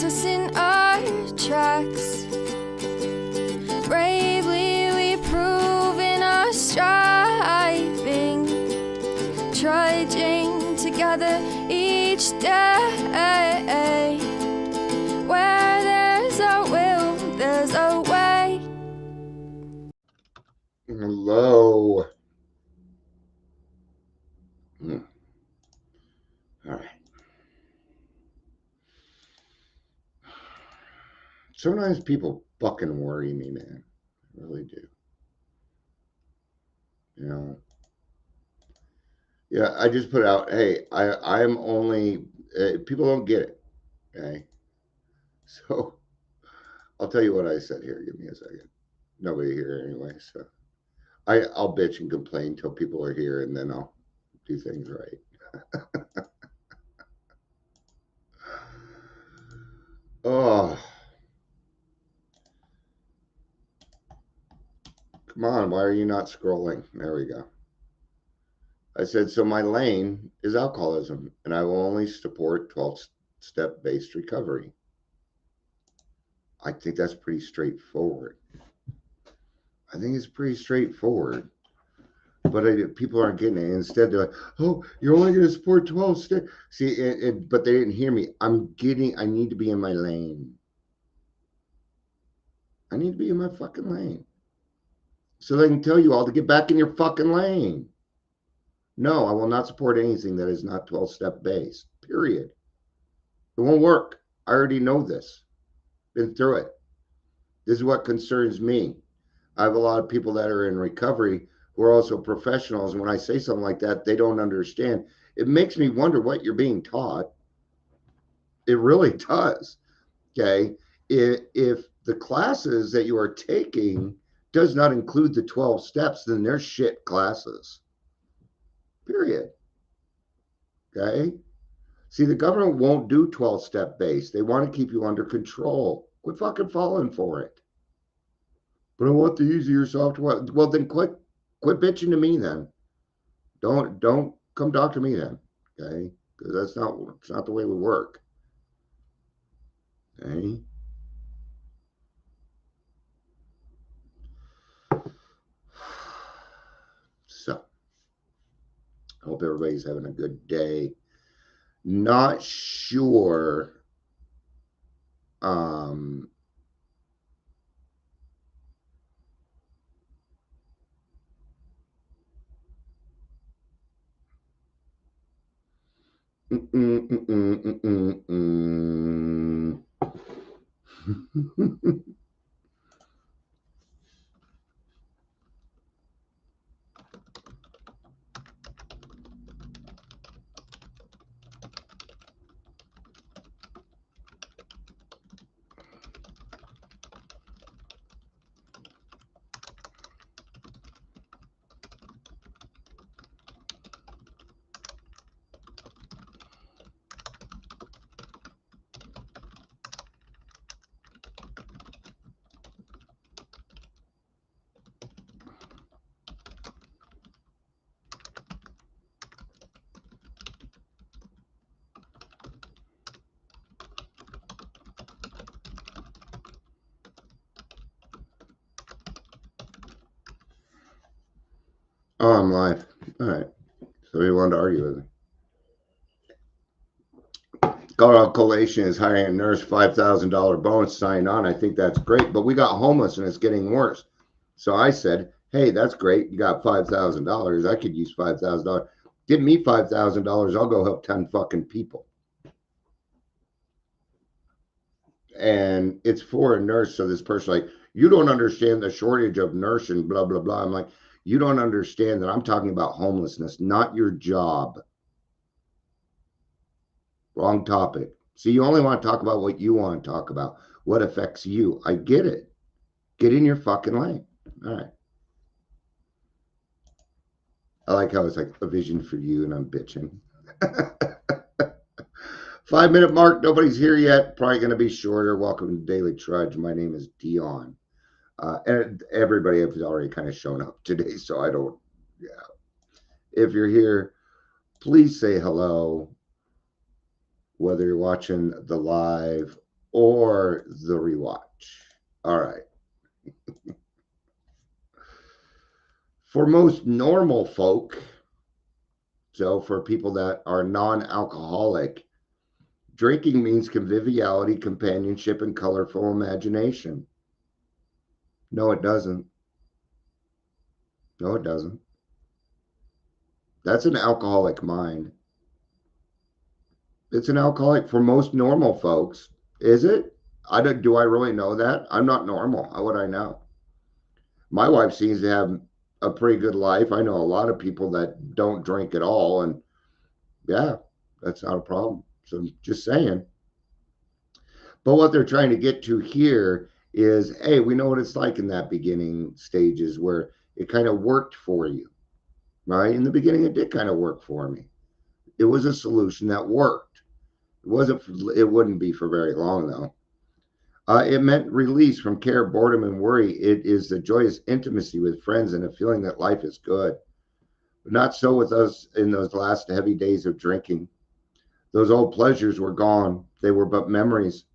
keeps us in our tracks. Bravely we prove in our striving, trudging together each day. Where there's a will, there's a way. Hello. All right. Sometimes people fucking worry me, man. I really do. You know. Yeah, I just put out, hey, I'm only people don't get it. Okay. So I'll tell you what I said here. Give me a second. Nobody here anyway, so I'll bitch and complain till people are here, and then I'll do things right. Oh, come on. Why are you not scrolling? There we go. I said, so my lane is alcoholism, and I will only support 12-step based recovery. I think that's pretty straightforward. I think it's pretty straightforward. But people aren't getting it. Instead, they're like, oh, you're only going to support 12 steps. See, but they didn't hear me. I need to be in my lane. I need to be in my fucking lane. So they can tell you all to get back in your fucking lane. No, I will not support anything that is not 12-step based, period. It won't work. I already know this. Been through it. This is what concerns me. I have a lot of people that are in recovery who are also professionals. And when I say something like that, they don't understand. It makes me wonder what you're being taught. It really does. Okay. If the classes that you are taking does not include the 12 steps, then they're shit classes. Period. Okay. See, the government won't do 12-step based. They want to keep you under control. Quit fucking falling for it. But I want the easier software. Well, then quit bitching to me then. Don't come talk to me then. Okay? Because it's not the way we work. Okay? So, I hope everybody's having a good day. Not sure Oh, I'm live. All right. So he wanted to argue with me. Colorado Coalition is hiring a nurse, $5,000 bonus, sign on. I think that's great, but we got homeless and it's getting worse. So I said, hey, that's great. You got $5,000. I could use $5,000. Give me $5,000. I'll go help 10 fucking people. And it's for a nurse. So this person like, you don't understand the shortage of nurse and blah, blah, blah. I'm like, you don't understand that I'm talking about homelessness, not your job. Wrong topic. See, you only want to talk about what you want to talk about, what affects you. I get it. Get in your fucking lane. All right. I like how it's like a vision for you and I'm bitching. 5-minute mark. Nobody's here yet. Probably going to be shorter. Welcome to Daily Trudge. My name is Dion. And everybody has already kind of shown up today, so I don't, yeah. If you're here, please say hello, whether you're watching the live or the rewatch. All right. For most normal folk, so for people that are non-alcoholic, drinking means conviviality, companionship, and colorful imagination. No, it doesn't. No, it doesn't. That's an alcoholic mind. It's an alcoholic for most normal folks. Is it? Do I really know that? I'm not normal. How would I know? My wife seems to have a pretty good life. I know a lot of people that don't drink at all, and yeah, that's not a problem. So just saying. But what they're trying to get to here is, hey, we know what it's like in that beginning stages where it kind of worked for you, right? In the beginning, it did kind of work for me. It was a solution that worked. It wouldn't be for very long though. It meant release from care, boredom, and worry. It is the joyous intimacy with friends and a feeling that life is good. But not so with us in those last heavy days of drinking. Those old pleasures were gone. They were but memories.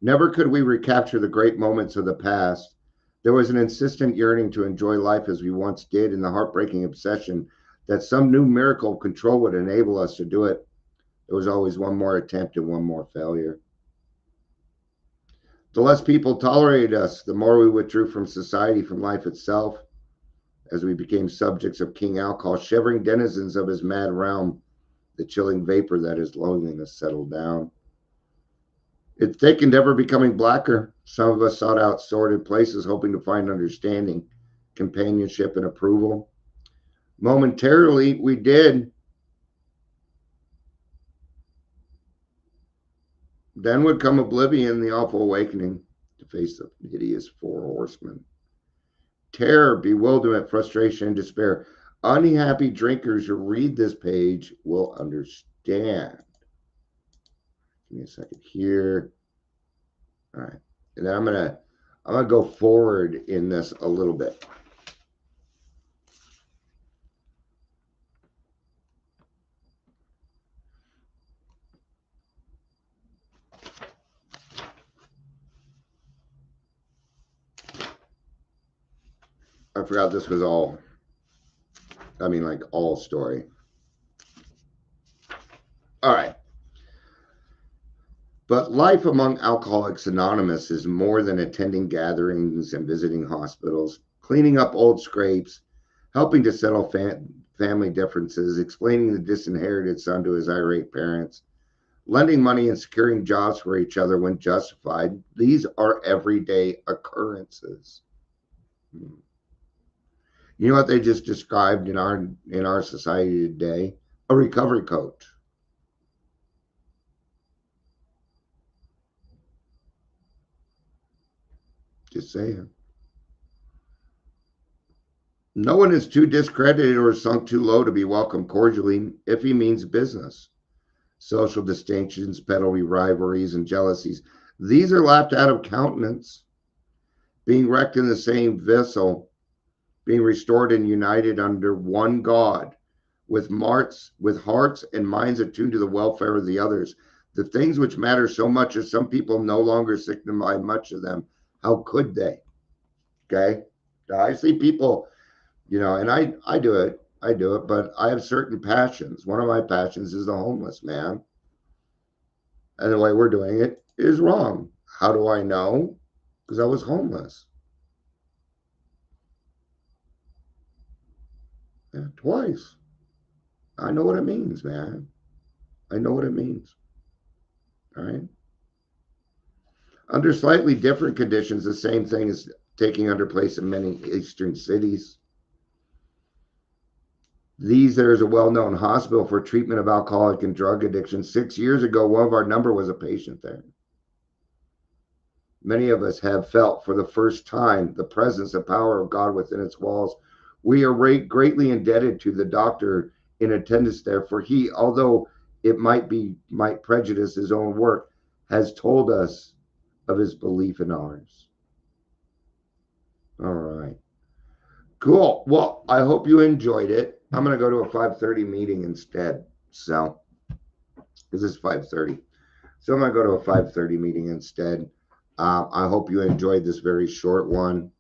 Never could we recapture the great moments of the past. There was an insistent yearning to enjoy life as we once did, and the heartbreaking obsession that some new miracle of control would enable us to do it. There was always one more attempt and one more failure. The less people tolerated us, the more we withdrew from society, from life itself, as we became subjects of King Alcohol, shivering denizens of his mad realm, the chilling vapor that his loneliness settled down. It thickened, ever becoming blacker. Some of us sought out sordid places, hoping to find understanding, companionship, and approval. Momentarily, we did. Then would come oblivion, the awful awakening to face the hideous four horsemen. Terror, bewilderment, frustration, and despair. Unhappy drinkers who read this page will understand. Give me a second here. All right. And then I'm gonna go forward in this a little bit. I forgot this was all, like all story. All right. But life among Alcoholics Anonymous is more than attending gatherings and visiting hospitals, cleaning up old scrapes, helping to settle family differences, explaining the disinherited son to his irate parents, lending money and securing jobs for each other when justified. These are everyday occurrences. You know what they just described in our society today? A recovery coach. Just saying. No one is too discredited or sunk too low to be welcomed cordially if he means business. Social distinctions, petty rivalries, and jealousies, these are laughed out of countenance. Being wrecked in the same vessel, being restored and united under one God, with hearts and minds attuned to the welfare of the others. The things which matter so much as some people no longer signify much of them. How could they? Okay. I see people, and I do it. But I have certain passions. One of my passions is the homeless man. And the way we're doing it is wrong. How do I know? Because I was homeless. Yeah, twice. I know what it means, man. I know what it means. All right. Under slightly different conditions, the same thing is taking under place in many eastern cities. There's a well-known hospital for treatment of alcoholic and drug addiction. 6 years ago, one of our number was a patient there. Many of us have felt for the first time the presence and power of God within its walls. We are greatly indebted to the doctor in attendance there, for he, although it might prejudice his own work, has told us of his belief in ours. All right. Cool. Well, I hope you enjoyed it. I'm going to go to a 5:30 meeting instead. So, this is 5:30. So I'm going to go to a 5:30 meeting instead. I hope you enjoyed this very short one.